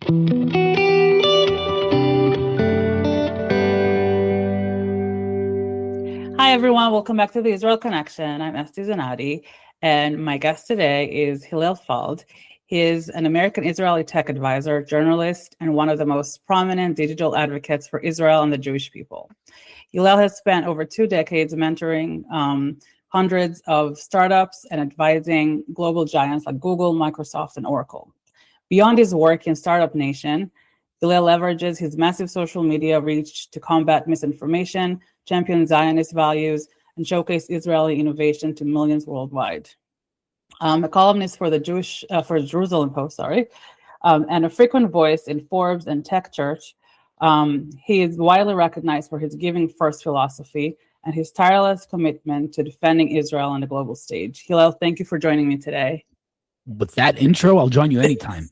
Hi, everyone. Welcome back to the Israel Connection. I'm Esti Zenati, and my guest today is Hillel Fuld. He is an American Israeli tech advisor, journalist, and one of the most prominent digital advocates for Israel and the Jewish people. Hillel has spent over 2 decades mentoring hundreds of startups and advising global giants like Google, Microsoft, and Oracle. Beyond his work in Startup Nation, Hillel leverages his massive social media reach to combat misinformation, champion Zionist values, and showcase Israeli innovation to millions worldwide. A columnist for the Jerusalem Post, and a frequent voice in Forbes and Tech Church. He is widely recognized for his giving first philosophy and his tireless commitment to defending Israel on the global stage. Hillel, thank you for joining me today. With that intro, I'll join you anytime.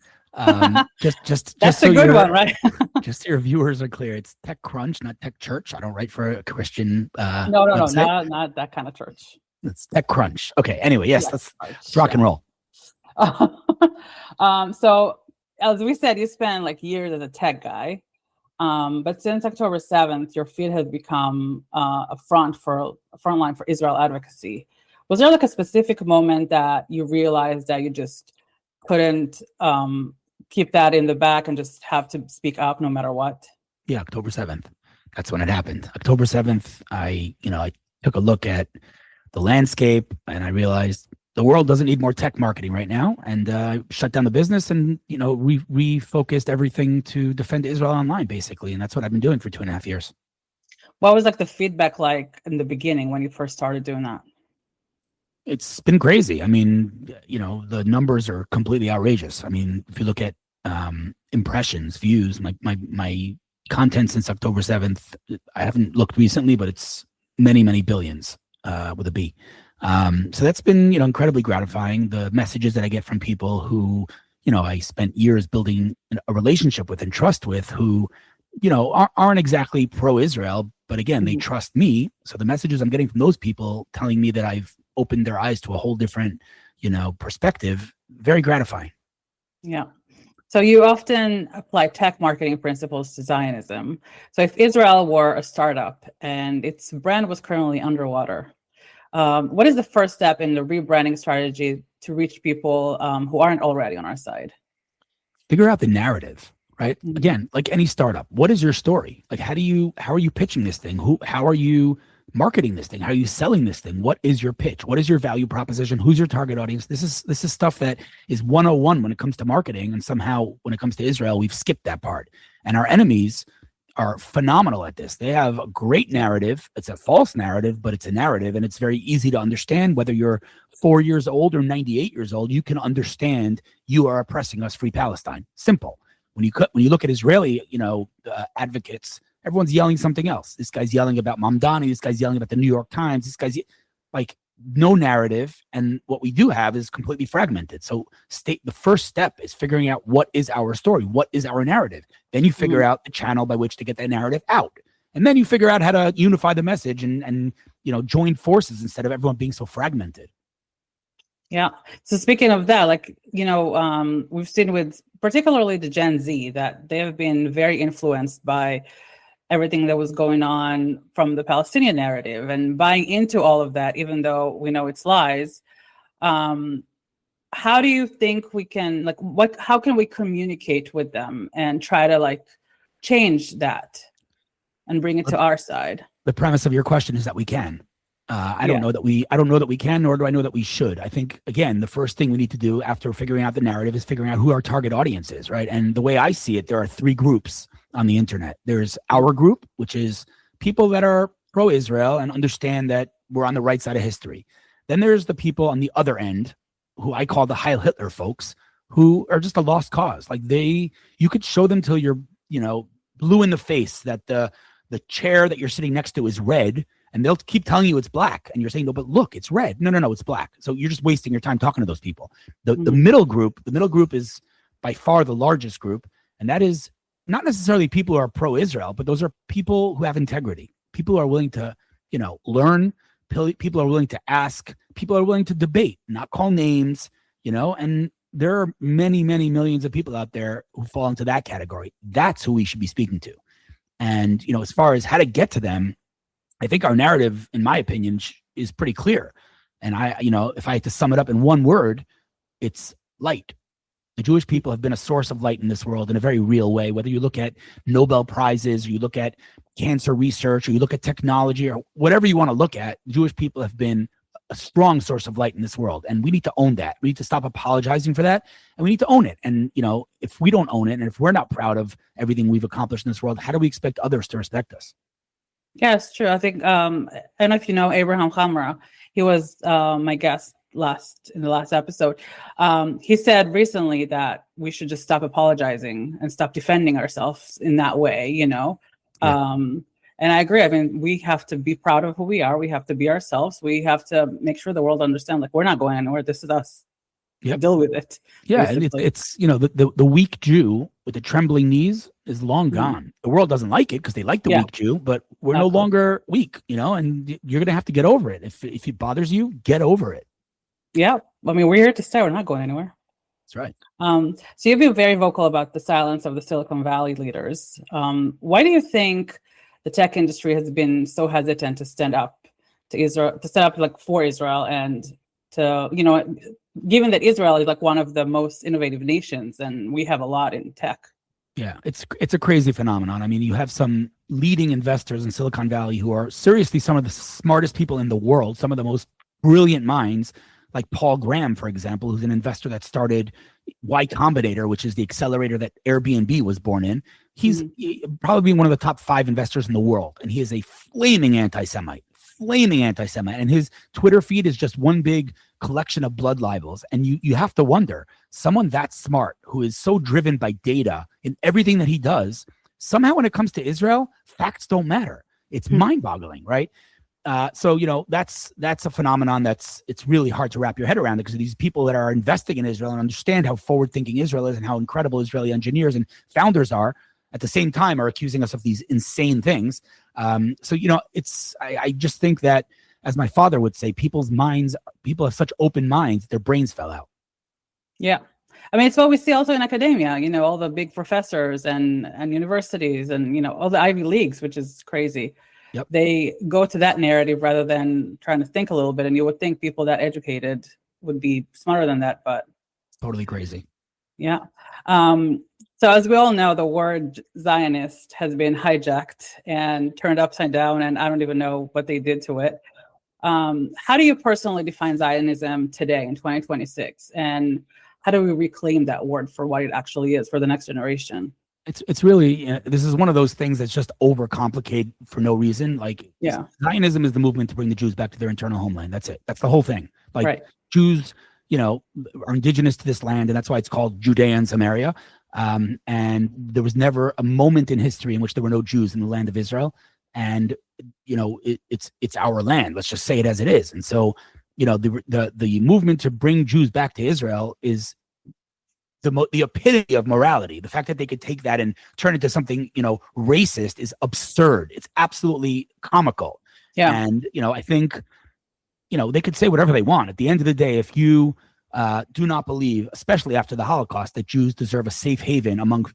Just That's so a good one, right? Just so your viewers are clear, it's Tech Crunch, not Tech Church. I don't write for a Christian. No, not that kind of church. It's Tech Crunch. Okay. Anyway, yes, let's rock and roll. So as we said, you spent like years as a tech guy, but since October 7th, your feed has become a front line for Israel advocacy. Was there like a specific moment that you realized that you just couldn't keep that in the back and just have to speak up no matter what? Yeah, October 7th. That's when it happened. October 7th, I took a look at the landscape and I realized the world doesn't need more tech marketing right now, and shut down the business and refocused everything to defend Israel online, basically. And that's what I've been doing for 2.5 years. What was like the feedback like in the beginning when you first started doing that? It's been crazy. I mean, the numbers are completely outrageous. I mean, if you look at impressions, views, my content since October 7th, I haven't looked recently, but it's many, many billions with a B. So that's been, incredibly gratifying. The messages that I get from people who, I spent years building a relationship with and trust with, who, aren't exactly pro-Israel, but again, they trust me. So the messages I'm getting from those people telling me that I've opened their eyes to a whole different, perspective, very gratifying. Yeah. So you often apply tech marketing principles to Zionism. So if Israel were a startup and its brand was currently underwater, what is the first step in the rebranding strategy to reach people who aren't already on our side? Figure out the narrative, right? Mm-hmm. Again, like any startup, what is your story? Like, how are you pitching this thing? How are you marketing this thing? How are you selling this thing? What is your pitch? What is your value proposition? Who's your target audience? This is stuff that is 101 when it comes to marketing. And somehow when it comes to Israel, we've skipped that part. And our enemies are phenomenal at this. They have a great narrative. It's a false narrative, but it's a narrative, and it's very easy to understand. Whether you're 4 years old or 98 years old, you can understand you are oppressing us, free Palestine. Simple. When you look at Israeli, advocates, everyone's yelling something else. This guy's yelling about Mamdani. This guy's yelling about the New York Times. This guy's like no narrative. And what we do have is completely fragmented. So the first step is figuring out what is our story? What is our narrative? Then you figure out the channel by which to get that narrative out. And then you figure out how to unify the message and join forces instead of everyone being so fragmented. Yeah. So speaking of that, we've seen with particularly the Gen Z that they have been very influenced by everything that was going on from the Palestinian narrative and buying into all of that, even though we know it's lies. How do you think we can, how can we communicate with them and try to change that and bring it to our side? The premise of your question is that we can. I don't know that we can, nor do I know that we should. I think, again, the first thing we need to do after figuring out the narrative is figuring out who our target audience is, right? And the way I see it, there are 3 groups on the internet. There's our group, which is people that are pro-Israel and understand that we're on the right side of history. Then there's the people on the other end, who I call the Heil Hitler folks, who are just a lost cause. You could show them till you're, blue in the face that the chair that you're sitting next to is red, and they'll keep telling you it's black. And you're saying, no, but look, it's red. No, it's black. So you're just wasting your time talking to those people. The middle group is by far the largest group. And that is not necessarily people who are pro-Israel, but those are people who have integrity. People who are willing to, learn. People are willing to ask. People are willing to debate, not call names, and there are many, many millions of people out there who fall into that category. That's who we should be speaking to. And, as far as how to get to them, I think our narrative, in my opinion, is pretty clear. And if I had to sum it up in one word, it's light. The Jewish people have been a source of light in this world in a very real way. Whether you look at Nobel Prizes, or you look at cancer research, or you look at technology, or whatever you want to look at, Jewish people have been a strong source of light in this world. And we need to own that. We need to stop apologizing for that. And we need to own it. And, if we don't own it, and if we're not proud of everything we've accomplished in this world, how do we expect others to respect us? Yeah, it's true. I think, I don't know if you know Abraham Hamra. He was my guest in the last episode. He said recently that we should just stop apologizing and stop defending ourselves in that way, Yeah. And I agree. I mean, we have to be proud of who we are. We have to be ourselves. We have to make sure the world understands, like, we're not going anywhere. This is us. Yep. Deal with it. Yeah, basically. And it's the weak Jew with the trembling knees is long gone. The world doesn't like it because they like the weak Jew, but we're no longer weak, and you're going to have to get over it. If it bothers you, get over it. Yeah. I mean, we're here to stay. We're not going anywhere. That's right. So you've been very vocal about the silence of the Silicon Valley leaders. Why do you think the tech industry has been so hesitant to stand up to Israel, to stand up like for Israel, and to, given that Israel is like one of the most innovative nations and we have a lot in tech? Yeah, it's a crazy phenomenon. I mean, you have some leading investors in Silicon Valley who are seriously some of the smartest people in the world, some of the most brilliant minds, like Paul Graham, for example, who's an investor that started Y Combinator, which is the accelerator that Airbnb was born in. He's probably one of the top 5 investors in the world, and he is a flaming anti-Semite. And his Twitter feed is just one big collection of blood libels. And you have to wonder, someone that smart, who is so driven by data in everything that he does, somehow when it comes to Israel, facts don't matter. It's mind-boggling, right? So that's a phenomenon it's really hard to wrap your head around, because these people that are investing in Israel and understand how forward-thinking Israel is and how incredible Israeli engineers and founders are, at the same time are accusing us of these insane things. I just think that, as my father would say, people have such open minds, their brains fell out. Yeah. I mean, it's what we see also in academia, all the big professors and universities and, all the Ivy Leagues, which is crazy. Yep. They go to that narrative rather than trying to think a little bit. And you would think people that educated would be smarter than that, but totally crazy. Yeah. So as we all know, the word Zionist has been hijacked and turned upside down, and I don't even know what they did to it. How do you personally define Zionism today in 2026? And how do we reclaim that word for what it actually is for the next generation? It's really, this is one of those things that's just overcomplicated for no reason. Like, Zionism is the movement to bring the Jews back to their internal homeland. That's it. That's the whole thing. Like, right. Jews, are indigenous to this land, and that's why it's called Judea and Samaria. And there was never a moment in history in which there were no Jews in the land of Israel. And, it's our land. Let's just say it as it is. And so, the movement to bring Jews back to Israel is the epitome of morality. The fact that they could take that and turn it into something, racist is absurd. It's absolutely comical. Yeah. And, I think, they could say whatever they want. At the end of the day, if you do not believe, especially after the Holocaust, that Jews deserve a safe haven among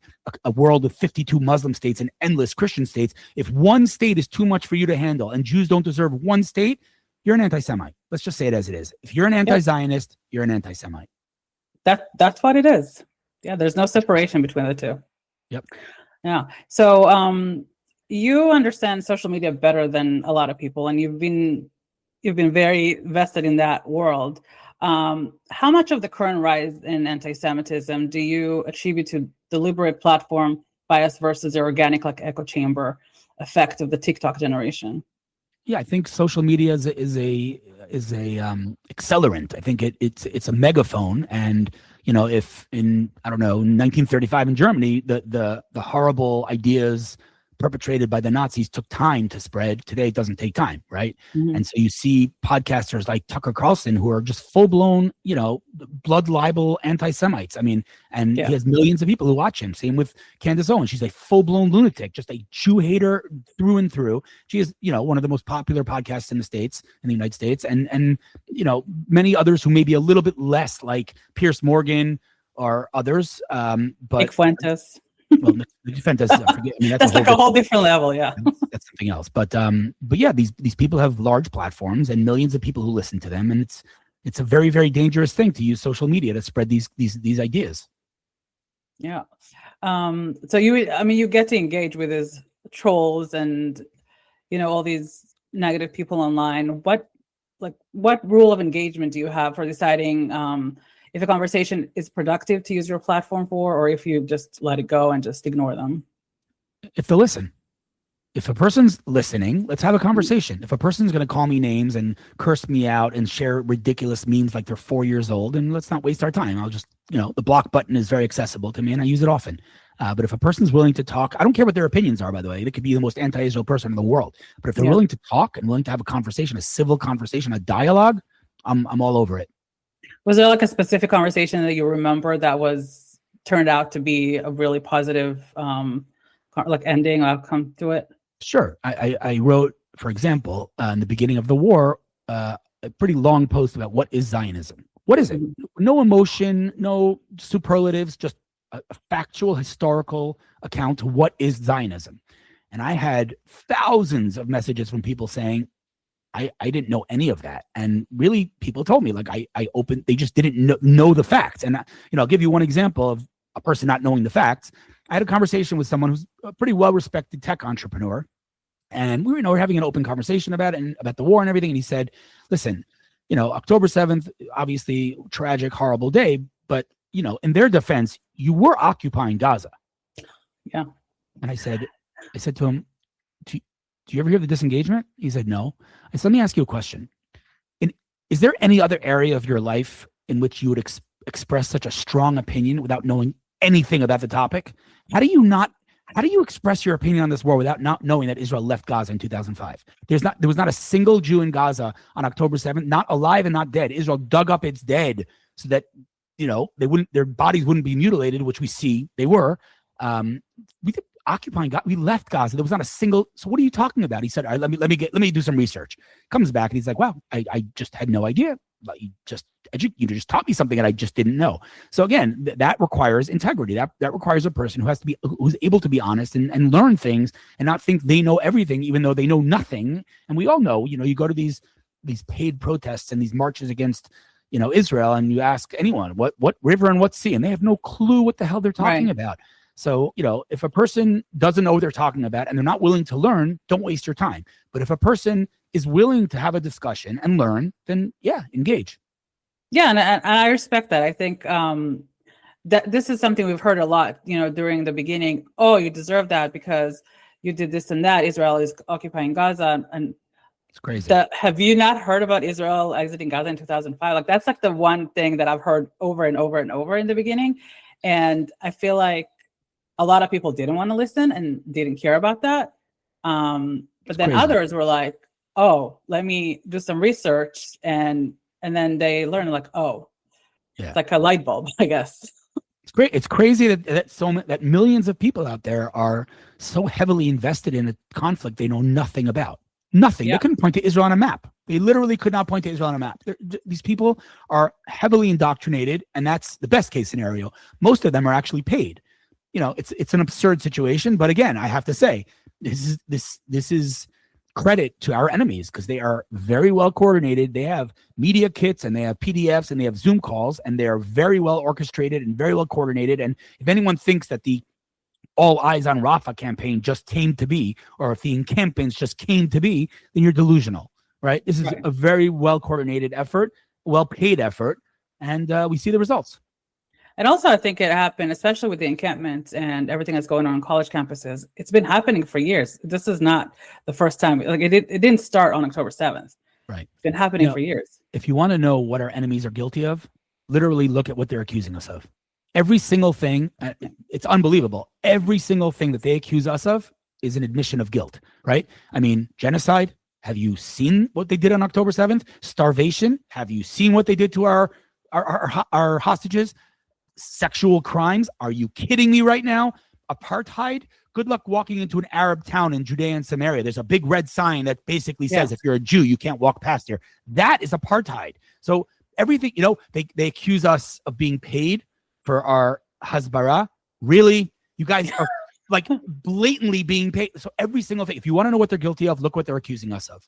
a world of 52 Muslim states and endless Christian states, if one state is too much for you to handle and Jews don't deserve one state, you're an anti-Semite. Let's just say it as it is. If you're an anti-Zionist, you're an anti-Semite. That's what it is. Yeah, there's no separation between the two. Yep. Yeah. So you understand social media better than a lot of people, and you've been very vested in that world. How much of the current rise in anti-Semitism do you attribute to deliberate platform bias versus the organic, like, echo chamber effect of the TikTok generation? Yeah, I think social media is a accelerant. I think it's a megaphone, and if in 1935 in Germany, the horrible ideas perpetrated by the Nazis took time to spread. Today, it doesn't take time, right? Mhm. And so you see podcasters like Tucker Carlson who are just full-blown, blood libel anti-Semites. I mean, and he has millions of people who watch him. Same with Candace Owens. She's a full-blown lunatic, just a Jew hater through and through. She is, one of the most popular podcasts in the United States, and many others who may be a little bit less, like Pierce Morgan or others. But Nick Fuentes. Well, Fuentes, that's like a whole different level. Yeah, that's something else. But yeah, these people have large platforms and millions of people who listen to them, and it's a very, very dangerous thing to use social media to spread these ideas. Yeah. So you get to engage with his trolls and all these negative people online. What rule of engagement do you have for deciding if a conversation is productive to use your platform for, or if you just let it go and just ignore them? If they listen. If a person's listening, let's have a conversation. If a person's going to call me names and curse me out and share ridiculous memes like they're 4 years old, and let's not waste our time. I'll just, the block button is very accessible to me and I use it often. But if a person's willing to talk, I don't care what their opinions are, by the way. They could be the most anti-Israel person in the world. But if they're willing to talk and willing to have a conversation, a civil conversation, a dialogue, I'm all over it. Was there like a specific conversation that you remember that turned out to be a really positive ending outcome to it? Sure. I wrote, for example, in the beginning of the war, a pretty long post about what is Zionism. What is it? No emotion, no superlatives, just a factual, historical account of what is Zionism. And I had thousands of messages from people saying, I didn't know any of that. And really, people told me, they just didn't know the facts. And, I'll give you one example of a person not knowing the facts. I had a conversation with someone who's a pretty well-respected tech entrepreneur. And we were having an open conversation about it and about the war and everything. And he said, listen, October 7th, obviously tragic, horrible day. But, in their defense, you were occupying Gaza. Yeah. And I said to him, do you ever hear the disengagement? He said, no. I said, let me ask you a question. Is there any other area of your life in which you would express such a strong opinion without knowing anything about the topic? How do you express your opinion on this war without not knowing that Israel left Gaza in 2005? There was not a single Jew in Gaza on October 7th, not alive and not dead. Israel dug up its dead so that, their bodies wouldn't be mutilated, which we see they were. Occupying Gaza, we left Gaza. There was not a single. So what are you talking about? He said, all right, let me do some research. Comes back and he's like, wow, I just had no idea. You just taught me something that I just didn't know. So again, that requires integrity. That requires a person who's able to be honest and learn things and not think they know everything, even though they know nothing. And we all know, you go to these paid protests and these marches against, Israel, and you ask anyone what river and what sea, and they have no clue what the hell they're talking about. So, if a person doesn't know what they're talking about and they're not willing to learn, don't waste your time. But if a person is willing to have a discussion and learn, then engage. Yeah, and I respect that. I think that this is something we've heard a lot, during the beginning. Oh, you deserve that because you did this and that. Israel is occupying Gaza, and it's crazy. Have you not heard about Israel exiting Gaza in 2005? That's like the one thing that I've heard over and over and over in the beginning, and I feel like a lot of people didn't want to listen and didn't care about that. But then others were like, oh, let me do some research. And then they learn it's like a light bulb, I guess. It's great. It's crazy that millions of people out there are so heavily invested in a conflict they know nothing about. Nothing. Yeah. They couldn't point to Israel on a map. They literally could not point to Israel on a map. These people are heavily indoctrinated, and that's the best case scenario. Most of them are actually paid. It's an absurd situation, but again, I have to say, this is credit to our enemies because they are very well coordinated. They have media kits and they have PDFs and they have Zoom calls, and they are very well orchestrated and very well coordinated. And if anyone thinks that the All Eyes on Rafah campaign just came to be, or if the encampments just came to be, then you're delusional, right? This is a very well coordinated effort, well paid effort, and we see the results. And also, I think it happened, especially with the encampments and everything that's going on college campuses. It's been happening for years. This is not the first time. It didn't start on October 7th. Right. It's been happening for years. If you want to know what our enemies are guilty of, literally look at what they're accusing us of. Every single thing, it's unbelievable. Every single thing that they accuse us of, is an admission of guilt, right? I mean, genocide. Have you seen what they did on October 7th? Starvation. Have you seen what they did to our hostages? Sexual crimes. Are you kidding me right now? Apartheid. Good luck walking into an Arab town in Judea and Samaria. There's a big red sign that basically says, if you're a Jew, you can't walk past here. That is apartheid. So everything, they accuse us of being paid for our hasbara. Really? You guys are like blatantly being paid. So every single thing, if you want to know what they're guilty of, look what they're accusing us of.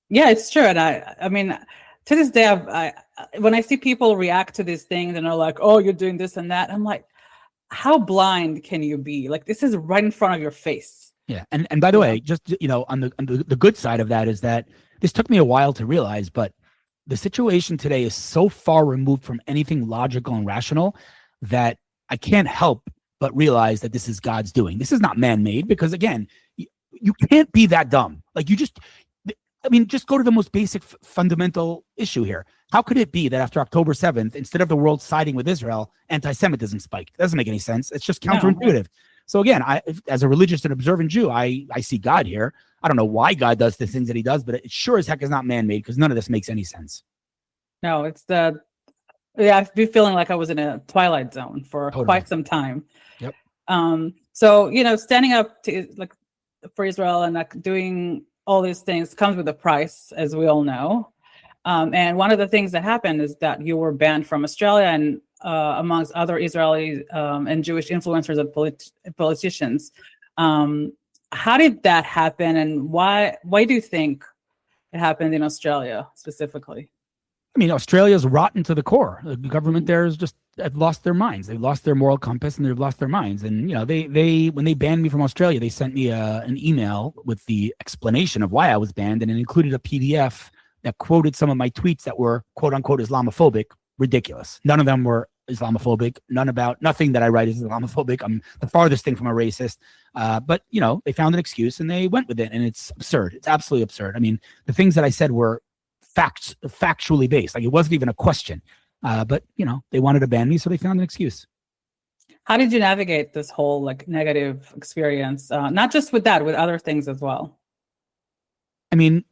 Yeah, it's true. And I mean, to this day, when I see people react to these things and are like, oh, you're doing this and that, I'm like, how blind can you be? Like, this is right in front of your face. Yeah. And by the way, just, on the good side of that is that this took me a while to realize, but the situation today is so far removed from anything logical and rational that I can't help but realize that this is God's doing. This is not man-made, because again, you can't be that dumb. Like just go to the most basic fundamental issue here. How could it be that after October 7th, instead of the world siding with Israel, anti-Semitism spiked? It doesn't make any sense. It's just counterintuitive. So again, as a religious and observant Jew, I see God here. I don't know why God does the things that he does, but it sure as heck is not man-made, because none of this makes any sense. No, it's I've been feeling like I was in a twilight zone for quite some time. Yep. So, standing up for Israel and doing all these things comes with a price, as we all know. And one of the things that happened is that you were banned from Australia and amongst other Israeli and Jewish influencers and politicians. How did that happen, and why do you think it happened in Australia specifically? I mean, Australia's rotten to the core. The government there is just have lost their minds. They've lost their moral compass and they've lost their minds. And they when they banned me from Australia, they sent me an email with the explanation of why I was banned, and it included a PDF that quoted some of my tweets that were quote unquote Islamophobic. Ridiculous. None of them were Islamophobic. Nothing that I write is Islamophobic. I'm the farthest thing from a racist. But they found an excuse and they went with it, and it's absurd. It's absolutely absurd. I mean, the things that I said were factually based. Like, it wasn't even a question. But they wanted to ban me, so they found an excuse. How did you navigate this whole negative experience? Not just with that, with other things as well. I mean,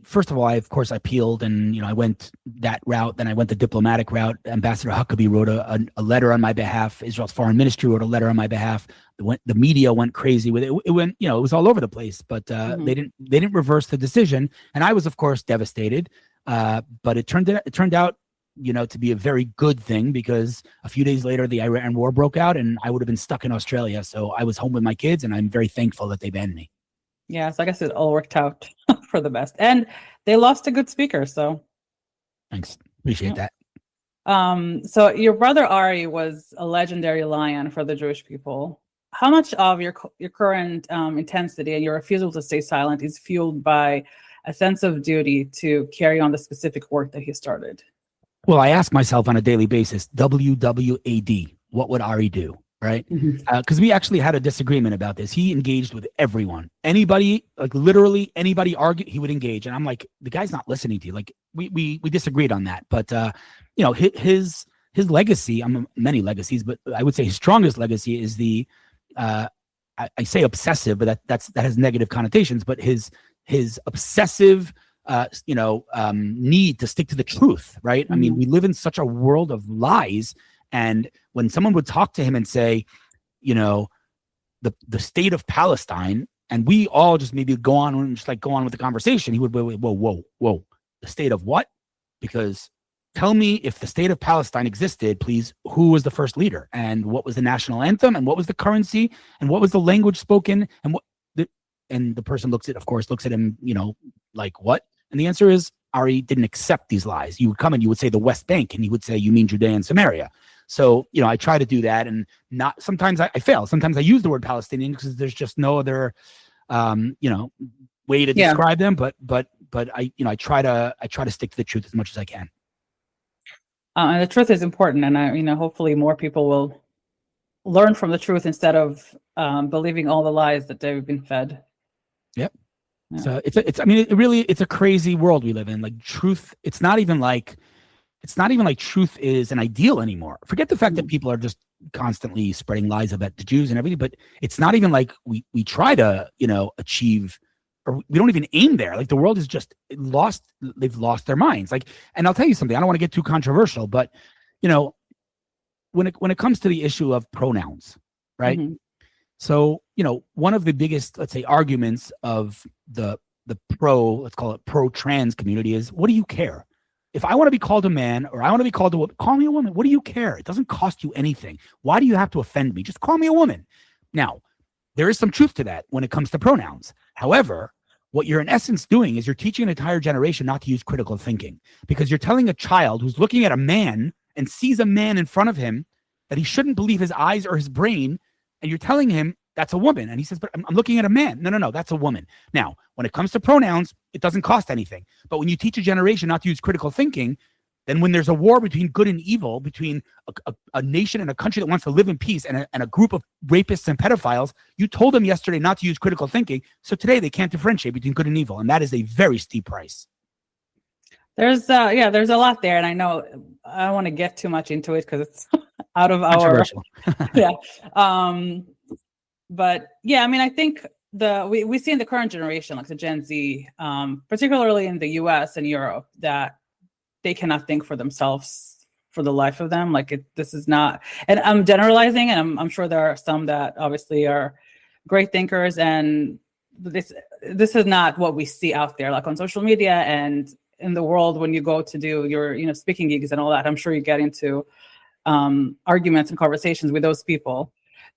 first of all, of course, I appealed, and I went that route. Then I went the diplomatic route. Ambassador Huckabee wrote a letter on my behalf. Israel's foreign ministry wrote a letter on my behalf. The media went crazy with it. It went, it was all over the place. But they didn't reverse the decision, and I was, of course, devastated. But it turned out, to be a very good thing, because a few days later the Iran war broke out, and I would have been stuck in Australia. So I was home with my kids, and I'm very thankful that they banned me. Yeah, so I guess it all worked out for the best. And they lost a good speaker, so thanks. Appreciate that. So your brother Ari was a legendary lion for the Jewish people. How much of your current intensity and your refusal to stay silent is fueled by a sense of duty to carry on the specific work that he started? Well, I ask myself on a daily basis, WWAD, what would Ari do? Right? Because we actually had a disagreement about this. He engaged with everyone. Anybody, literally anybody argued, he would engage. And I'm like, the guy's not listening to you. Like, we disagreed on that. But his legacy, many legacies, but I would say his strongest legacy is the I say obsessive, but that has negative connotations, but his obsessive need to stick to the truth, right? I mean, we live in such a world of lies. And when someone would talk to him and say, the state of Palestine, and we all just maybe go on with the conversation, he would wait, whoa, the state of what? Because tell me, if the state of Palestine existed, please, who was the first leader, and what was the national anthem, and what was the currency, and what was the language spoken, and the person looks at him, like, what? And the answer is, Ari didn't accept these lies. You would come and you would say the West Bank, and he would say, you mean Judea and Samaria. So, I try to do that, and sometimes I fail. Sometimes I use the word Palestinian because there's just no other, way to describe them. But I try to stick to the truth as much as I can. And the truth is important, and hopefully more people will learn from the truth instead of believing all the lies that they've been fed. Yep. Yeah. So it's a crazy world we live in. Like, truth, it's not even like truth is an ideal anymore. Forget the fact that people are just constantly spreading lies about the Jews and everything, but it's not even like we try to, achieve, or we don't even aim there. Like the world is just lost. They've lost their minds. Like, and I'll tell you something, I don't want to get too controversial, but when it comes to the issue of pronouns, right? Mm-hmm. So, one of the biggest, let's say, arguments of the let's call it pro-trans community is, what do you care? If I want to be called a man or I want to be called a woman, call me a woman. What do you care? It doesn't cost you anything. Why do you have to offend me? Just call me a woman. Now, there is some truth to that when it comes to pronouns. However, what you're in essence doing is you're teaching an entire generation not to use critical thinking, because you're telling a child who's looking at a man and sees a man in front of him that he shouldn't believe his eyes or his brain, and you're telling him that's a woman. And he says, but I'm looking at a man. No, that's a woman. Now, when it comes to pronouns, it doesn't cost anything. But when you teach a generation not to use critical thinking, then when there's a war between good and evil, between a nation and a country that wants to live in peace and a group of rapists and pedophiles, you told them yesterday not to use critical thinking. So today they can't differentiate between good and evil. And that is a very steep price. There's a lot there. And I know I don't want to get too much into it because it's out of our, yeah. But yeah, I mean, I think we see in the current generation, like the Gen Z, particularly in the US and Europe, that they cannot think for themselves for the life of them. Like this is not, and I'm generalizing, and I'm sure there are some that obviously are great thinkers, and this is not what we see out there, like on social media and in the world when you go to do your speaking gigs and all that. I'm sure you get into arguments and conversations with those people.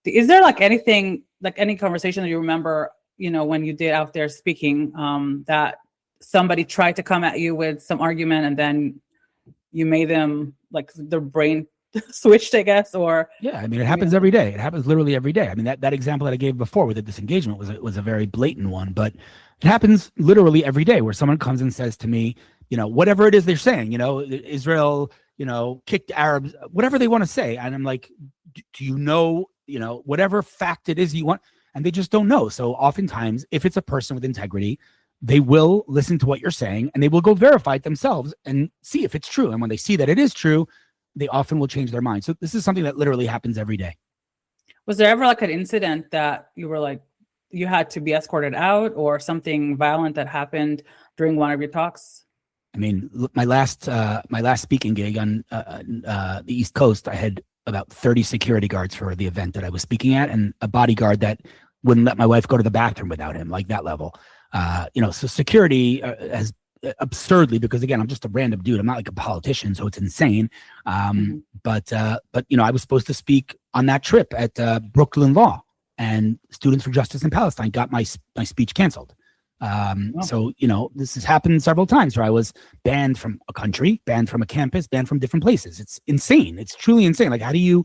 Is there like anything, like any conversation that you remember, when you did out there speaking, that somebody tried to come at you with some argument and then you made them, like, their brain switched, I guess? Or yeah, I mean, it happens every day. It happens literally every day. I mean, that example that I gave before with the disengagement was a very blatant one, but it happens literally every day where someone comes and says to me, whatever it is they're saying, Israel, kicked Arabs, whatever they want to say. And I'm like, do you know, whatever fact it is you want? And they just don't know. So oftentimes, if it's a person with integrity, they will listen to what you're saying and they will go verify it themselves and see if it's true. And when they see that it is true, they often will change their mind. So this is something that literally happens every day. Was there ever like an incident that you were like, you had to be escorted out, or something violent that happened during one of your talks? I mean, my last speaking gig on the East Coast, I had about 30 security guards for the event that I was speaking at, and a bodyguard that wouldn't let my wife go to the bathroom without him, like that level. So security has absurdly, because again, I'm just a random dude. I'm not like a politician, so it's insane. But I was supposed to speak on that trip at Brooklyn Law, and Students for Justice in Palestine got my speech canceled. So, this has happened several times where I was banned from a country, banned from a campus, banned from different places. It's insane. It's truly insane. Like, how do you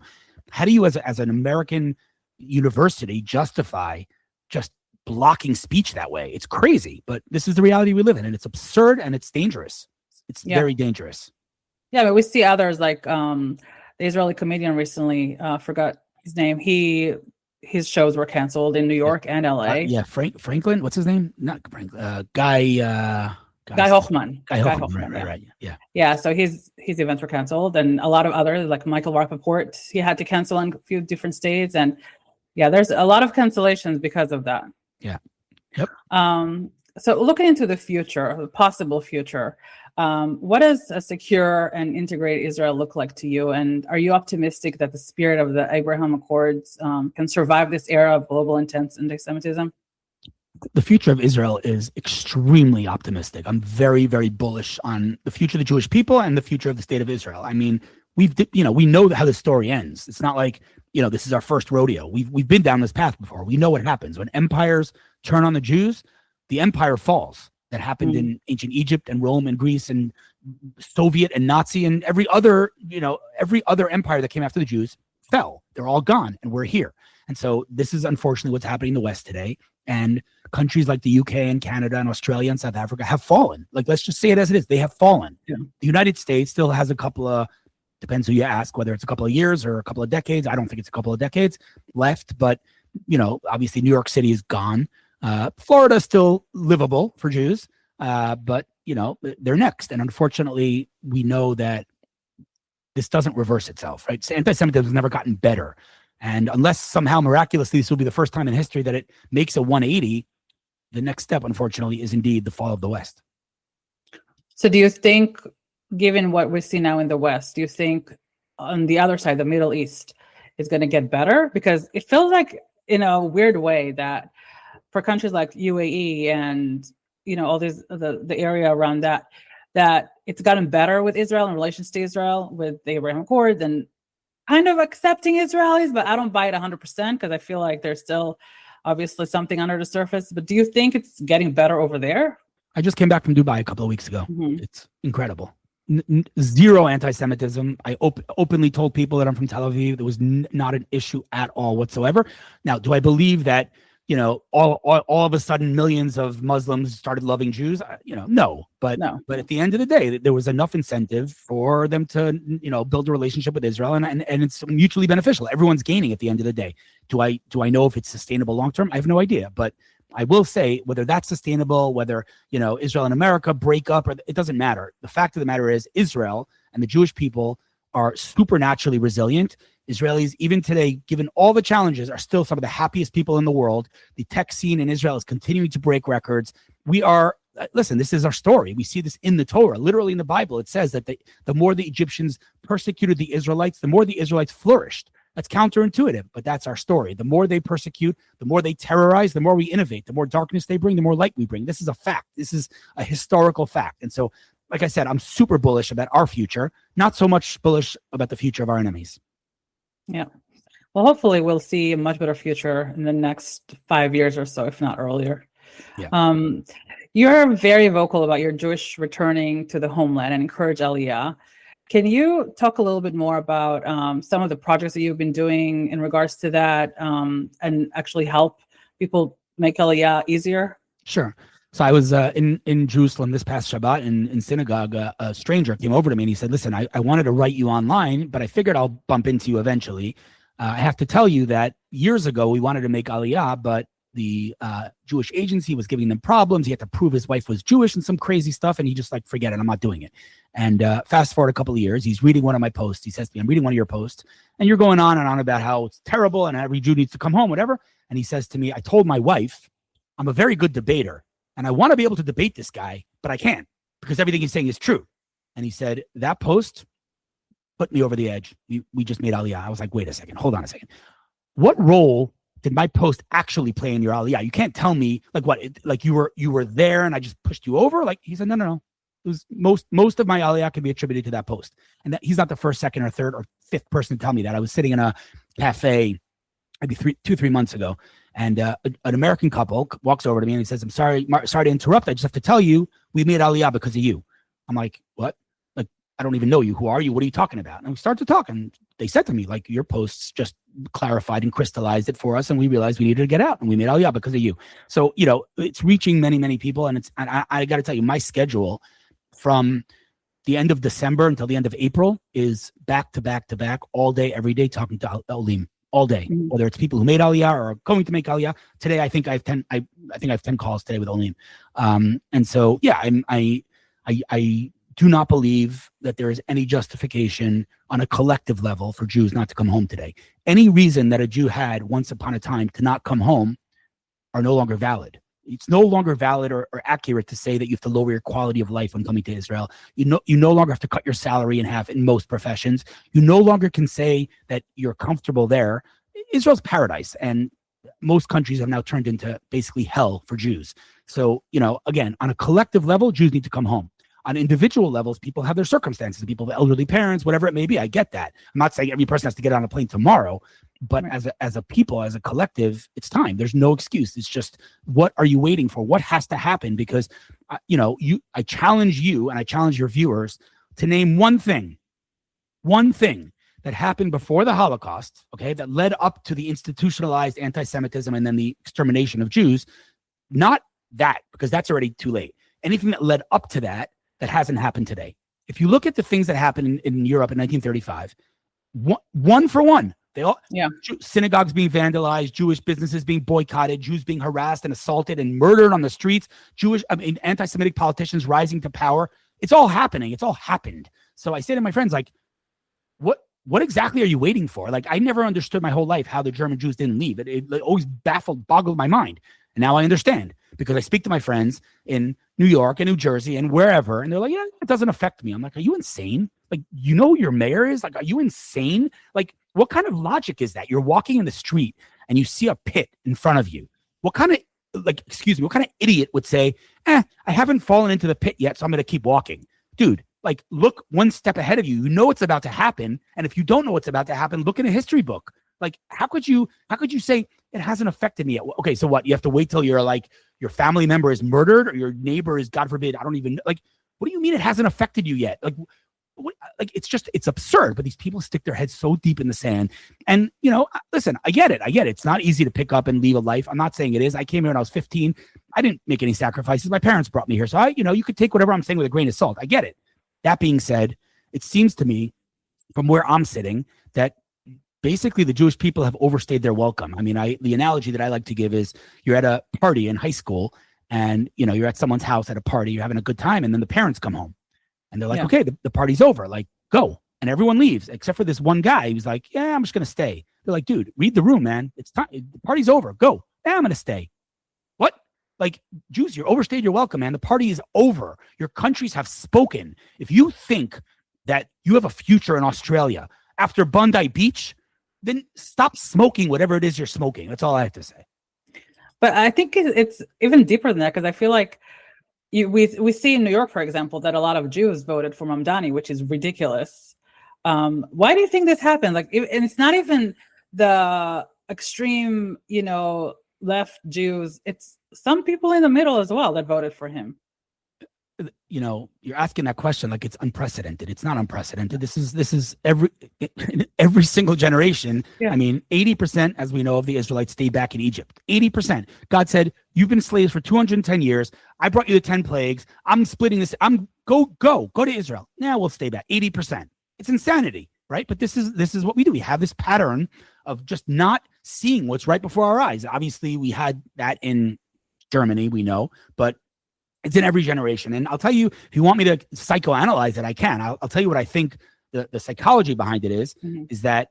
as an American university justify just blocking speech that way? It's crazy, but this is the reality we live in, and it's absurd and it's dangerous. It's very dangerous. Yeah, but we see others like the Israeli comedian recently, forgot his name. His shows were canceled in New York and LA. Franklin. What's his name? Not Frank. Guy Hoffman. Guy Hoffman. Right. Yeah. Yeah. So his events were canceled, and a lot of others, like Michael Rappaport, he had to cancel in a few different states, and there's a lot of cancellations because of that. Yeah. Yep. So looking into the future, the possible future, what does a secure and integrated Israel look like to you? And are you optimistic that the spirit of the Abraham Accords can survive this era of global intense anti-Semitism? The future of Israel is extremely optimistic. I'm very, very bullish on the future of the Jewish people and the future of the state of Israel. I mean, we know how the story ends. It's not like, this is our first rodeo. We've been down this path before. We know what happens when empires turn on the Jews. The empire falls. That happened in ancient Egypt and Rome and Greece and Soviet and Nazi and every other empire that came after the Jews fell. They're all gone, and we're here. And so this is unfortunately what's happening in the West today. And countries like the UK and Canada and Australia and South Africa have fallen. Like, let's just say it as it is. They have fallen. Yeah. The United States still has a couple of, depends who you ask, whether it's a couple of years or a couple of decades. I don't think it's a couple of decades left, but obviously New York City is gone. Florida is still livable for Jews, but they're next. And unfortunately, we know that this doesn't reverse itself, right? So anti-Semitism has never gotten better. And unless somehow miraculously this will be the first time in history that it makes a 180, the next step, unfortunately, is indeed the fall of the West. So do you think, given what we see now in the West, do you think on the other side, the Middle East, is going to get better? Because it feels like, in a weird way, that for countries like UAE and, all these, the area around that it's gotten better with Israel and relations to Israel with the Abraham Accords and kind of accepting Israelis, but I don't buy it 100% because I feel like there's still obviously something under the surface. But do you think it's getting better over there? I just came back from Dubai a couple of weeks ago. Mm-hmm. It's incredible. Zero anti-Semitism. I openly told people that I'm from Tel Aviv. There was not an issue at all whatsoever. Now, do I believe that, all of a sudden millions of Muslims started loving Jews? No. But at the end of the day, there was enough incentive for them to, build a relationship with Israel, and it's mutually beneficial. Everyone's gaining at the end of the day. Do I know if it's sustainable long term? I have no idea. But I will say, whether that's sustainable, whether, Israel and America break up, it doesn't matter. The fact of the matter is Israel and the Jewish people are supernaturally resilient. Israelis, even today, given all the challenges, are still some of the happiest people in the world. The tech scene in Israel is continuing to break records. We are, listen, this is our story. We see this in the Torah, literally in the Bible. It says that the more the Egyptians persecuted the Israelites, the more the Israelites flourished. That's counterintuitive, but that's our story. The more they persecute, the more they terrorize, the more we innovate, the more darkness they bring, the more light we bring. This is a fact. This is a historical fact. And so, like I said, I'm super bullish about our future, not so much bullish about the future of our enemies. Yeah. Well, hopefully we'll see a much better future in the next 5 years or so, if not earlier. Yeah. You're very vocal about your Jewish returning to the homeland and encourage Aliyah. Can you talk a little bit more about some of the projects that you've been doing in regards to that and actually help people make Aliyah easier? Sure. So I was in Jerusalem this past Shabbat in synagogue. A stranger came over to me and he said, listen, I wanted to write you online, but I figured I'll bump into you eventually. I have to tell you that years ago, we wanted to make Aliyah, but the Jewish agency was giving them problems. He had to prove his wife was Jewish and some crazy stuff. And he just forget it. I'm not doing it. And fast forward a couple of years, he's reading one of my posts. He says to me, I'm reading one of your posts and you're going on and on about how it's terrible and every Jew needs to come home, whatever. And he says to me, I told my wife, I'm a very good debater and I want to be able to debate this guy, but I can't because everything he's saying is true. And he said, that post put me over the edge. We just made Aliyah. I was like, wait a second, hold on a second. What role did my post actually play in your Aliyah? You can't tell me you were there and I just pushed you over. He said, no. It was most of my Aliyah can be attributed to that post. And that he's not the first, second, or third, or fifth person to tell me that. I was sitting in a cafe maybe 3 months ago, and an American couple walks over to me and he says, I'm sorry to interrupt. I just have to tell you, we made Aliyah because of you. I'm like, what? I don't even know you. Who are you? What are you talking about? And we start to talk, and they said to me, your posts just clarified and crystallized it for us, and we realized we needed to get out, and we made Aliyah because of you. So, it's reaching many, many people, and I got to tell you, my schedule from the end of December until the end of April is back to back to back all day, every day, talking to Olim all day, whether it's people who made Aliyah or are going to make Aliyah. Today, I think I have 10. I think I have 10 calls today with Olim, and so yeah, I do not believe that there is any justification on a collective level for Jews not to come home today. Any reason that a Jew had once upon a time to not come home are no longer valid. It's no longer valid or accurate to say that you have to lower your quality of life when coming to Israel. You no longer have to cut your salary in half in most professions. You no longer can say that you're comfortable there. Israel's paradise, and most countries have now turned into basically hell for Jews. So, again, on a collective level, Jews need to come home. On individual levels, people have their circumstances. People have elderly parents, whatever it may be. I get that. I'm not saying every person has to get on a plane tomorrow, but right. as a people, as a collective, it's time. There's no excuse. It's just, what are you waiting for? What has to happen? Because, I challenge you and I challenge your viewers to name one thing that happened before the Holocaust, okay, that led up to the institutionalized anti-Semitism and then the extermination of Jews. Not that, because that's already too late. Anything that led up to that hasn't happened today. If you look at the things that happened in Europe in 1935, one for one, they all synagogues being vandalized, Jewish businesses being boycotted, Jews being harassed and assaulted and murdered on the streets, anti-Semitic politicians rising to power. It's all happening. It's all happened. So I say to my friends, what exactly are you waiting for? Like, I never understood my whole life how the German Jews didn't leave. It always boggled my mind. And now I understand, because I speak to my friends in New York and New Jersey and wherever, and they're like, yeah, it doesn't affect me. I'm like, are you insane? Like, you know who your mayor is? Like, are you insane? Like, what kind of logic is that? You're walking in the street and you see a pit in front of you. What kind of, like, excuse me, what kind of idiot would say, I haven't fallen into the pit yet, so I'm going to keep walking? Dude, like, look one step ahead of you. You know what's about to happen. And if you don't know what's about to happen, look in a history book. Like, how could you say it hasn't affected me yet? Okay, so what? You have to wait till you're like, your family member is murdered or your neighbor is, God forbid, I don't even, like, what do you mean it hasn't affected you yet? Like, it's absurd. But these people stick their heads so deep in the sand. And, listen, I get it. It's not easy to pick up and leave a life. I'm not saying it is. I came here when I was 15. I didn't make any sacrifices. My parents brought me here. So you could take whatever I'm saying with a grain of salt. I get it. That being said, it seems to me, from where I'm sitting, that basically the Jewish people have overstayed their welcome. I mean, the analogy that I like to give is, you're at a party in high school and, you're at someone's house at a party, you're having a good time, and then the parents come home and they're like, okay, the party's over, like, go. And everyone leaves except for this one guy who's like, yeah, I'm just going to stay. They're like, dude, read the room, man. It's time. The party's over. Go. Yeah, I'm going to stay. What? Like, Jews, you're overstayed your welcome, man. The party is over. Your countries have spoken. If you think that you have a future in Australia after Bondi Beach, then stop smoking whatever it is you're smoking. That's all I have to say. But I think it's even deeper than that, because I feel like we see in New York, for example, that a lot of Jews voted for Mamdani, which is ridiculous. Why do you think this happened? Like, and it's not even the extreme, left Jews. It's some people in the middle as well that voted for him. You're asking that question like it's unprecedented. It's not unprecedented. This is every single generation. Yeah. I mean, 80%, as we know, of the Israelites stayed back in Egypt. 80%. God said, you've been slaves for 210 years. I brought you the 10 plagues. I'm splitting this. Go to Israel. Now we'll stay back. 80%. It's insanity, right? But this is what we do. We have this pattern of just not seeing what's right before our eyes. Obviously, we had that in Germany, we know, but it's in every generation. And I'll tell you, if you want me to psychoanalyze it, I can. I'll tell you what I think the psychology behind it is that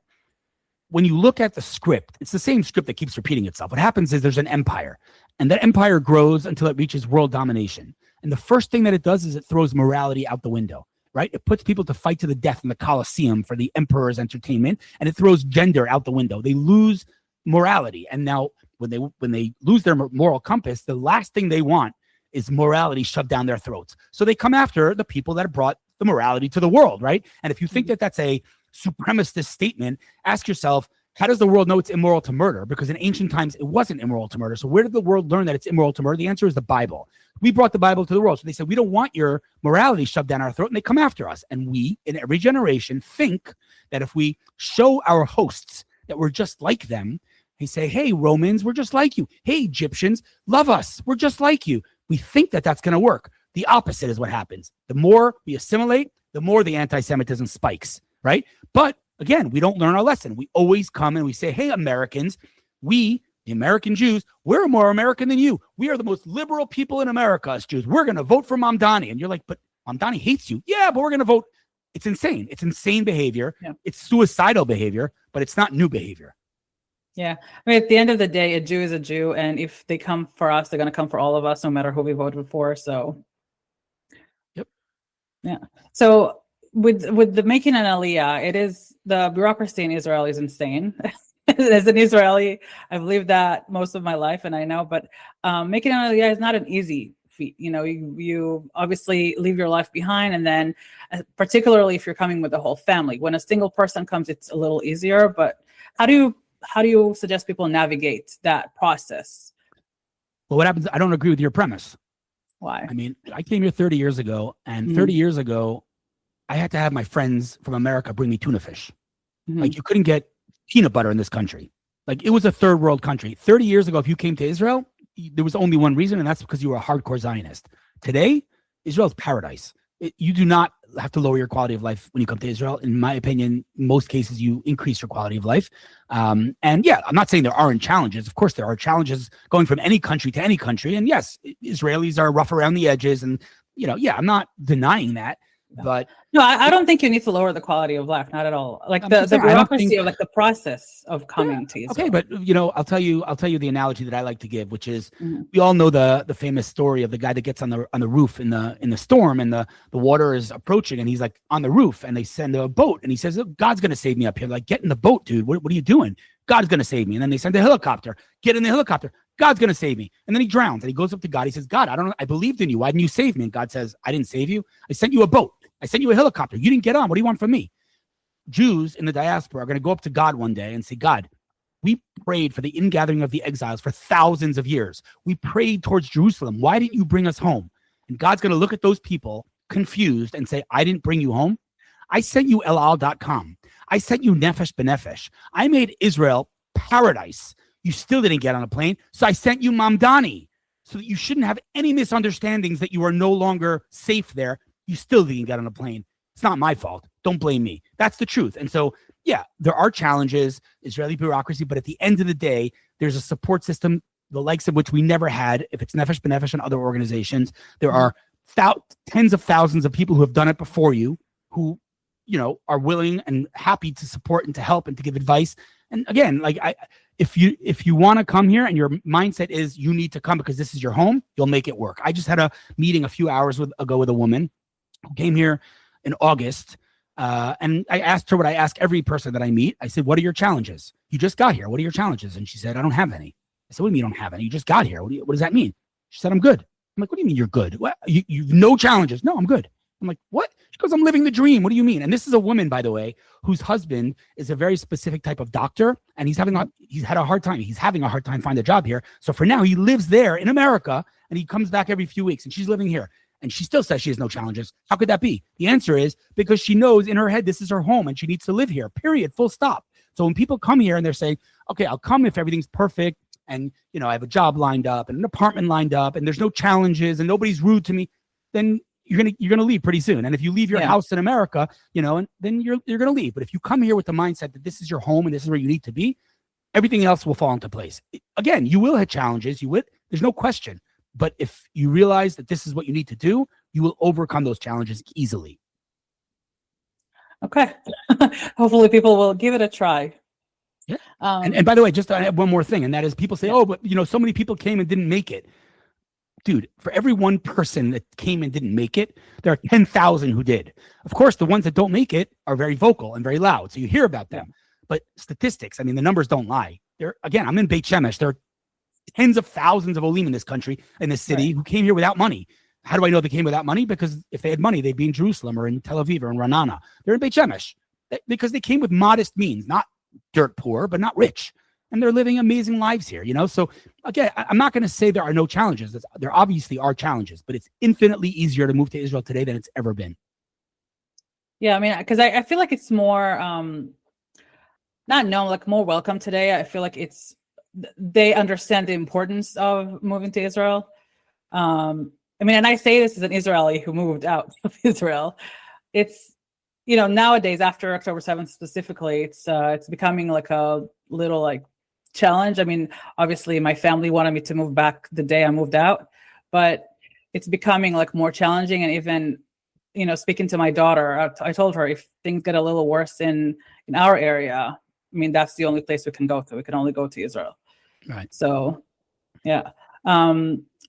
when you look at the script, it's the same script that keeps repeating itself. What happens is there's an empire, and that empire grows until it reaches world domination. And the first thing that it does is it throws morality out the window, right? It puts people to fight to the death in the Colosseum for the emperor's entertainment, and it throws gender out the window. They lose morality. And now when they lose their moral compass, the last thing they want is morality shoved down their throats. So they come after the people that have brought the morality to the world, right? And if you think that that's a supremacist statement, ask yourself, how does the world know it's immoral to murder? Because in ancient times, it wasn't immoral to murder. So where did the world learn that it's immoral to murder? The answer is the Bible. We brought the Bible to the world. So they said, we don't want your morality shoved down our throat. And they come after us. And we, in every generation, think that if we show our hosts that we're just like them, they say, hey, Romans, we're just like you. Hey, Egyptians, love us. We're just like you. We think that that's going to work. The opposite is what happens. The more we assimilate, the more the anti-Semitism spikes, right? But again, we don't learn our lesson. We always come and we say, hey, Americans, we, the American Jews, we're more American than you. We are the most liberal people in America as Jews. We're going to vote for Mamdani. And you're like, but Mamdani hates you. Yeah, but we're going to vote. It's insane. It's insane behavior. Yeah. It's suicidal behavior, but it's not new behavior. Yeah. I mean, at the end of the day, a Jew is a Jew. And if they come for us, they're going to come for all of us, no matter who we voted for. So, yep. Yeah. So with the making an Aliyah, it is, the bureaucracy in Israel is insane. As an Israeli, I've lived that most of my life, and I know, but making an Aliyah is not an easy feat. You obviously leave your life behind. And then particularly if you're coming with a whole family, when a single person comes, it's a little easier. But how do you suggest people navigate that process? Well, what happens? I don't agree with your premise. Why? I mean, I came here 30 years ago, and 30 years ago, I had to have my friends from America bring me tuna fish. Like, you couldn't get peanut butter in this country. Like, it was a third world country. 30 years ago, if you came to Israel, there was only one reason, and that's because you were a hardcore Zionist. Today, Israel's paradise. You do not have to lower your quality of life when you come to Israel. In my opinion, in most cases, you increase your quality of life. And yeah, I'm not saying there aren't challenges. Of course, there are challenges going from any country to any country. And yes, Israelis are rough around the edges. And, yeah, I'm not denying that. But no, I don't think you need to lower the quality of life, not at all. Like I'm the just saying, I don't bureaucracy think- of like the process of coming to Israel. Okay, but you know, I'll tell you the analogy that I like to give, which is Mhm. we all know the famous story of the guy that gets on the roof in the storm, and the water is approaching, and he's like on the roof, and they send a boat, and he says, "Look, God's gonna save me up here." Like, get in the boat, dude. What are you doing? God's gonna save me. And then they send a helicopter. Get in the helicopter. God's gonna save me. And then he drowns, and he goes up to God. He says, "God, I don't know. I believed in you. Why didn't you save me?" And God says, "I didn't save you. I sent you a boat. I sent you a helicopter. You didn't get on. What do you want from me?" Jews in the diaspora are going to go up to God one day and say, "God, we prayed for the ingathering of the exiles for thousands of years. We prayed towards Jerusalem. Why didn't you bring us home?" And God's going to look at those people confused and say, "I didn't bring you home. I sent you elal.com. I sent you Nefesh B'Nefesh. I made Israel paradise. You still didn't get on a plane. So I sent you Mamdani so that you shouldn't have any misunderstandings that you are no longer safe there. You still didn't get on a plane. It's not my fault. Don't blame me." That's the truth. And so, yeah, there are challenges, Israeli bureaucracy, but at the end of the day, there's a support system, the likes of which we never had. If it's Nefesh B'Nefesh and other organizations, there are tens of thousands of people who have done it before you, who, you know, are willing and happy to support and to help and to give advice. And again, like if you want to come here and your mindset is you need to come because this is your home, you'll make it work. I just had a meeting a few hours ago with a woman who came here in August. And I asked her what I ask every person that I meet. I said, "What are your challenges? You just got here. What are your challenges?" And she said, "I don't have any." I said, "What do you mean you don't have any? You just got here. What does that mean?" She said, "I'm good." I'm like, "What do you mean you're good? What? You've no challenges?" "No, I'm good." I'm like, "What?" She goes, "I'm living the dream. What do you mean?" And this is a woman, by the way, whose husband is a very specific type of doctor, and he's having a hard time finding a job here. So for now, he lives there in America, and he comes back every few weeks, and she's living here. And she still says she has no challenges. How could that be? The answer is because she knows in her head this is her home and she needs to live here, period, full stop. So when people come here and they're saying, "Okay, I'll come if everything's perfect and, you know, I have a job lined up and an apartment lined up and there's no challenges and nobody's rude to me," then you're gonna leave pretty soon. And if you leave your house in America, you know, and then you're gonna leave. But if you come here with the mindset that this is your home and this is where you need to be, everything else will fall into place. Again, you will have challenges. There's no question. But if you realize that this is what you need to do, you will overcome those challenges easily. Okay. Hopefully people will give it a try. Yeah. And by the way, just I have one more thing, and that is people say, "Oh, but you know, so many people came and didn't make it." Dude, for every one person that came and didn't make it, there are 10,000 who did. Of course, the ones that don't make it are very vocal and very loud. So you hear about them. But statistics, I mean, the numbers don't lie. Again, I'm in Beit Shemesh. There are tens of thousands of Olim in this country, in this city, who came here without money. How do I know they came without money? Because if they had money, they'd be in Jerusalem or in Tel Aviv or in Ra'anana. They're in Beit Shemesh because they came with modest means, not dirt poor, but not rich. And they're living amazing lives here, you know? So again, I'm not going to say there are no challenges. There obviously are challenges, but it's infinitely easier to move to Israel today than it's ever been. Yeah, I mean, because I feel like it's more, not known, like more welcome today. I feel like they understand the importance of moving to Israel. I mean, and I say this as an Israeli who moved out of Israel. It's, you know, nowadays after October 7th specifically, it's becoming like a little like challenge. I mean, obviously my family wanted me to move back the day I moved out, but it's becoming like more challenging. And even, you know, speaking to my daughter, I told her if things get a little worse in our area, I mean, that's the only place we can go to. We can only go to Israel. Right. So, yeah.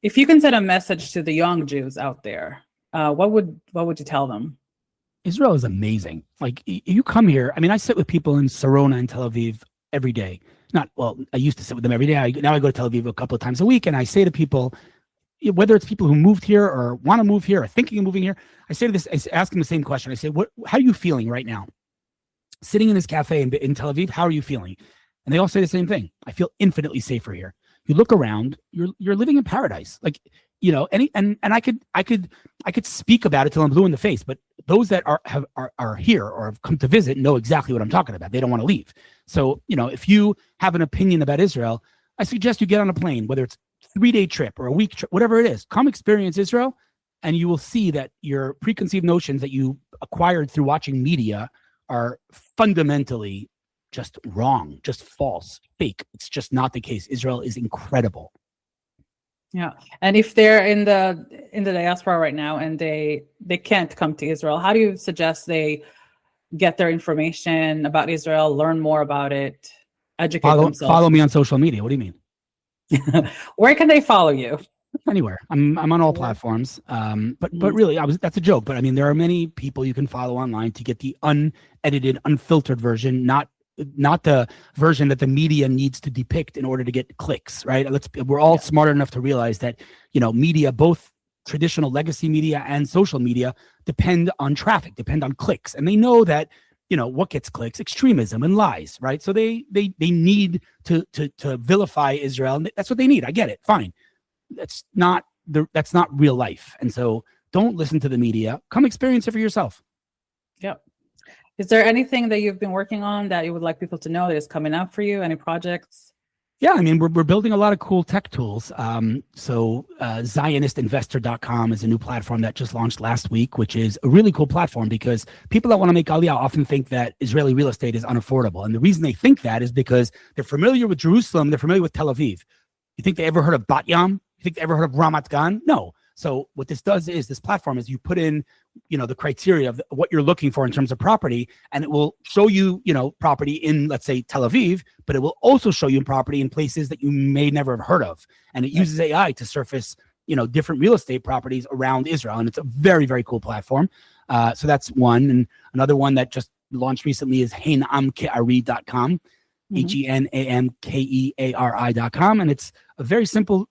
If you can send a message to the young Jews out there, what would you tell them? Israel is amazing. Like you come here. I mean, I sit with people in Sarona and Tel Aviv every day. I used to sit with them every day. Now I go to Tel Aviv a couple of times a week, and I say to people, whether it's people who moved here or want to move here or thinking of moving here, I ask them the same question. I say, how are you feeling right now? Sitting in this cafe in Tel Aviv, how are you feeling? And they all say the same thing. "I feel infinitely safer here." You look around, you're living in paradise. Like, you know, and I could speak about it till I'm blue in the face, but those that are here or have come to visit know exactly what I'm talking about. They don't want to leave. So, you know, if you have an opinion about Israel, I suggest you get on a plane, whether it's a 3-day trip or a week trip, whatever it is, come experience Israel, and you will see that your preconceived notions that you acquired through watching media are fundamentally just wrong, just false, fake. It's just not the case. Israel is incredible. Yeah. And if they're in the diaspora right now and they can't come to Israel, how do you suggest they get their information about Israel, learn more about it, educate themselves? Follow me on social media. What do you mean? Where can they follow you? Anywhere. I'm on all platforms. But really, that's a joke. But I mean, there are many people you can follow online to get the unedited, unfiltered version, not the version that the media needs to depict in order to get clicks, right? We're all smart enough to realize that, media, both traditional legacy media and social media, depend on traffic, depend on clicks. And they know that, what gets clicks? Extremism and lies, right? So they need to vilify Israel. And that's what they need. I get it. Fine. That's not real life. And so don't listen to the media. Come experience it for yourself. Yep. Is there anything that you've been working on that you would like people to know that is coming up for you? Any projects? Yeah, I mean, we're building a lot of cool tech tools. Zionistinvestor.com is a new platform that just launched last week, which is a really cool platform because people that want to make Aliyah often think that Israeli real estate is unaffordable. And the reason they think that is because they're familiar with Jerusalem, they're familiar with Tel Aviv. You think they ever heard of Bat Yam? You think they ever heard of Ramat Gan? No. So what this does is this platform is you put in, the criteria of what you're looking for in terms of property, and it will show you, property in, let's say, Tel Aviv, but it will also show you property in places that you may never have heard of. And it uses AI to surface, different real estate properties around Israel. And it's a very, very cool platform. So that's one. And another one that just launched recently is henamkeari.com, henamkeari.com. And it's a very simple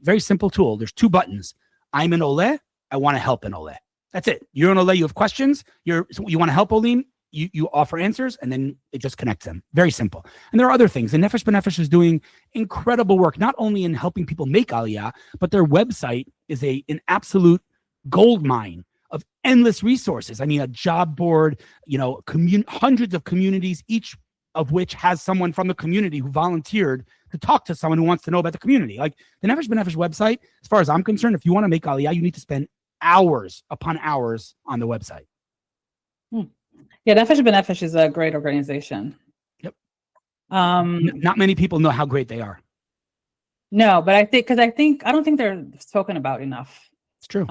tool. There's 2 buttons. I'm an Ole. I want to help an Ole. That's it. You're an Ole. You have questions. You want to help Olim. You offer answers, and then it just connects them. Very simple. And there are other things. And Nefesh B'Nefesh is doing incredible work, not only in helping people make Aliyah, but their website is an absolute gold mine of endless resources. I mean, a job board, hundreds of communities, each of which has someone from the community who volunteered to talk to someone who wants to know about the community. Like the Nefesh B'Nefesh website, as far as I'm concerned, if you want to make Aliyah, you need to spend hours upon hours on the website. Yeah, Nefesh B'Nefesh is a great organization. Yep. Not many people know how great they are. No, but I don't think they're spoken about enough. It's true.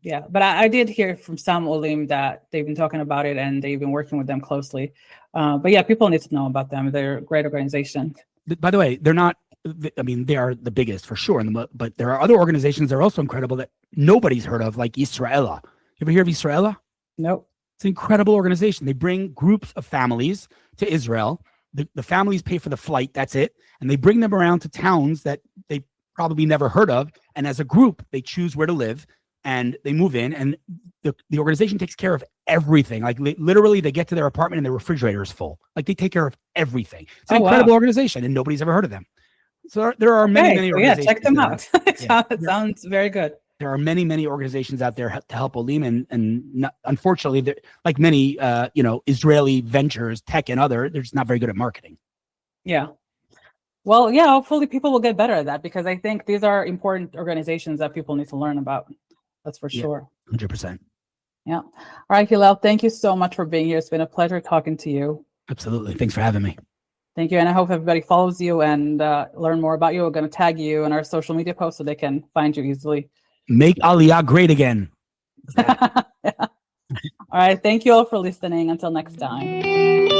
Yeah, but I did hear from some Olim that they've been talking about it and they've been working with them closely. But yeah, people need to know about them. They're a great organization. By the way, they're not, they are the biggest for sure. But there are other organizations that are also incredible that nobody's heard of, like Israela. You ever hear of Israela? Nope. It's an incredible organization. They bring groups of families to Israel. The families pay for the flight. That's it. And they bring them around to towns that they probably never heard of. And as a group, they choose where to live and they move in. And the organization takes care of everything. Like literally, they get to their apartment and their refrigerator is full. Like they take care of everything. It's an incredible organization and nobody's ever heard of them. So there are many organizations. Yeah, check them out. It sounds very good. There are many organizations out there to help Olim, and unfortunately, like many Israeli ventures, tech and other, they're just not very good at marketing. Yeah. Well, yeah, hopefully people will get better at that because I think these are important organizations that people need to learn about. That's for sure. 100%. Yeah. All right, Hillel, thank you so much for being here. It's been a pleasure talking to you. Absolutely. Thanks for having me. Thank you. And I hope everybody follows you and learn more about you. We're going to tag you in our social media posts so they can find you easily. Make Aliyah great again. Yeah. All right. Thank you all for listening. Until next time.